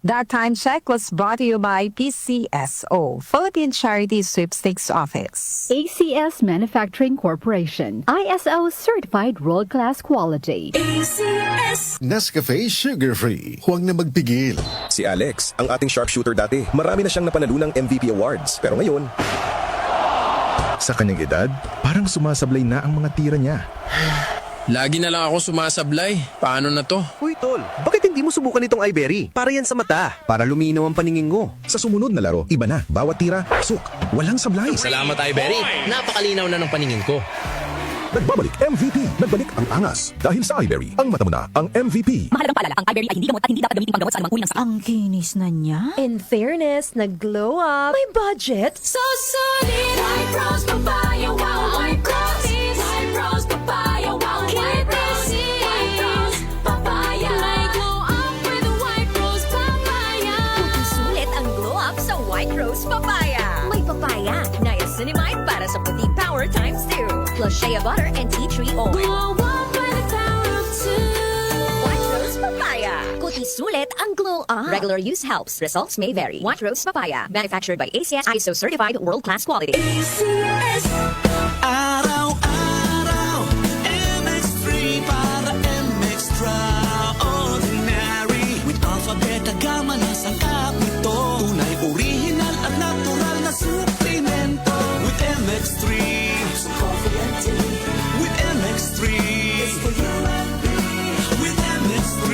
That time check was brought to you by PCSO, Philippine Charity Sweepstakes Office. ACS Manufacturing Corporation, ISO certified world-class quality. Nescafe Sugar Free. Huwag na magpigil. Si Alex, ang ating sharpshooter dati, marami na siyang napanalo ng MVP awards. Pero ngayon, Sa kanyang edad, parang sumasablay na ang mga tira niya. Lagi na lang ako sumasablay. Paano na to? Uy, tol, bakit hindi mo subukan itong iBerry? Para yan sa mata, para luminaw ang paningin mo. sa sumunod na laro, iba na. Bawat tira, pasok. Walang sablay. Salamat, Iberry. Napakalinaw na ng paningin ko. Nagbabalik MVP. Nagbalik ang angas. Dahil sa iBerry, ang mata mo na ang MVP. Mahalagang paalala, ang iBerry ay hindi gamot at hindi dapat gamitin panggamot sa anumang uri ng sakit. Ang kinis na niya. In fairness, nag-glow up. May budget. So solid, White Rose Papaya, wow, White Rose. White Rose Papaya, wow, White Rose. White Rose Papaya. May glow up with the White Rose Papaya. Sulit ang glow up sa White Rose Papaya. May papaya, niacinamide para sa puti power times 2. Plus shea butter and tea tree oil. Glow up with the power of 2. White Rose Papaya. Kuti sulit ang glow up. Regular use helps. Results may vary. White Rose Papaya. Manufactured by ACS ISO certified world-class quality. ACS. Araw-araw, MX3 para MX-Traordinary. With alpha, beta, gamma na sangkap nito. Tunay, original at natural na suplemento. With MX3, so coffee and tea. With MX3, it's for you and me. With MX3,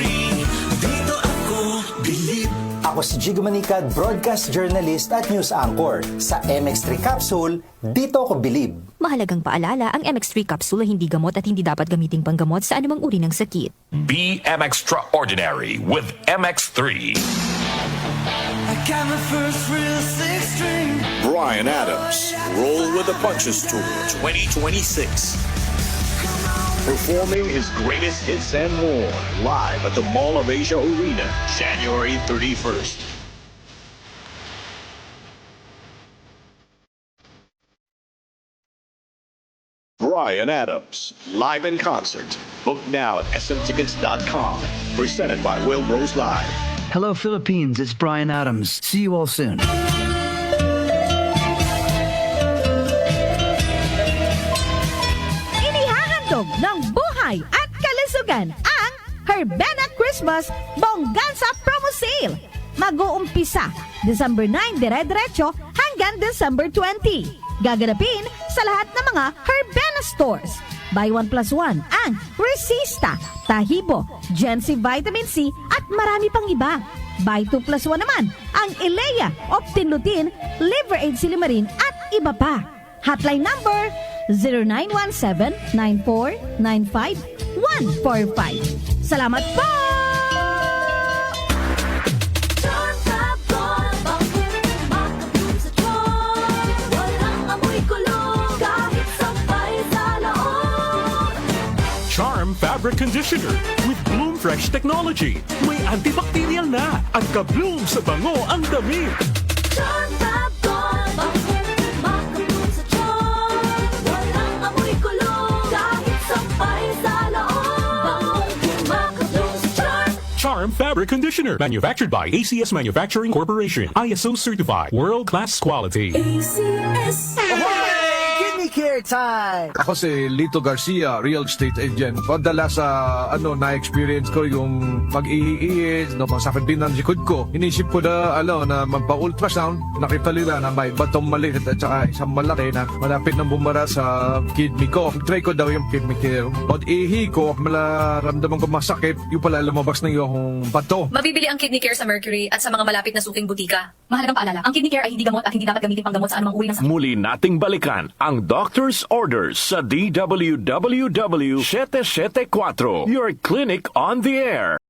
dito ako believe. Ako si Jigo Manicad, broadcast journalist at news anchor. Sa MX3 Capsule, dito ako believe. Mahalagang paalala, ang MX3 capsule ay hindi gamot at hindi dapat gamiting panggamot sa anumang uri ng sakit. Be Extraordinary with MX3. I got my first real six string. Bryan Adams, Roll with the Punches Tour 2026. Performing his greatest hits and more live at the Mall of Asia Arena, January 31st. Bryan Adams, live in concert. Book now at smtickets.com. Presented by Wilbros Live. Hello, Philippines. It's Bryan Adams. See you all soon. Inihahandog ng buhay at kalusugan ang Herbena Christmas Bongganza Promo Sale. Mag-uumpisa December 9 dire-diretso hanggang December 20. Gaganapin sa lahat ng mga Herbena stores. Buy 1 plus 1 ang Resista, Tahibo, Gensi Vitamin C at marami pang iba. Buy 2 plus 1 naman ang Ilea, Optinlutin, Liver Aid Silimarin at iba pa. Hotline number 0917-9495-145. Salamat po! Charm Fabric Conditioner with Bloom Fresh Technology. May antibacterial na at ka-bloom sa bango ang damit. Charm Fab Gold. Bakit makabloom sa charm? Walang amoy kulong kahit sampay sa loob. Bakit makabloom sa charm? Charm Fabric Conditioner. Manufactured by ACS Manufacturing Corporation. ISO certified. World-class quality. ACS. Kidney care time! Ako si Lito Garcia, real estate agent. Padala sa na-experience ko yung pag-iiis, no, masakit din ang likod ko. Inisip ko na, na magpa-ultrasound. Nakita nila na may batong maliit at saka isang malaki na malapit na bumara sa kidney ko. Try ko daw yung kidney care. Pag-ihi ko, malaramdaman ko masakit, yung pala lumabas na yung bato. Mabibili ang kidney care sa Mercury at sa mga malapit na suking butika. Mahalagang paalala, ang kidney care ay hindi gamot at hindi dapat gamitin panggamot sa anumang uri ng sakit. Muli nating balikan ang doctor's orders sa DWWW 774. Your clinic on the air.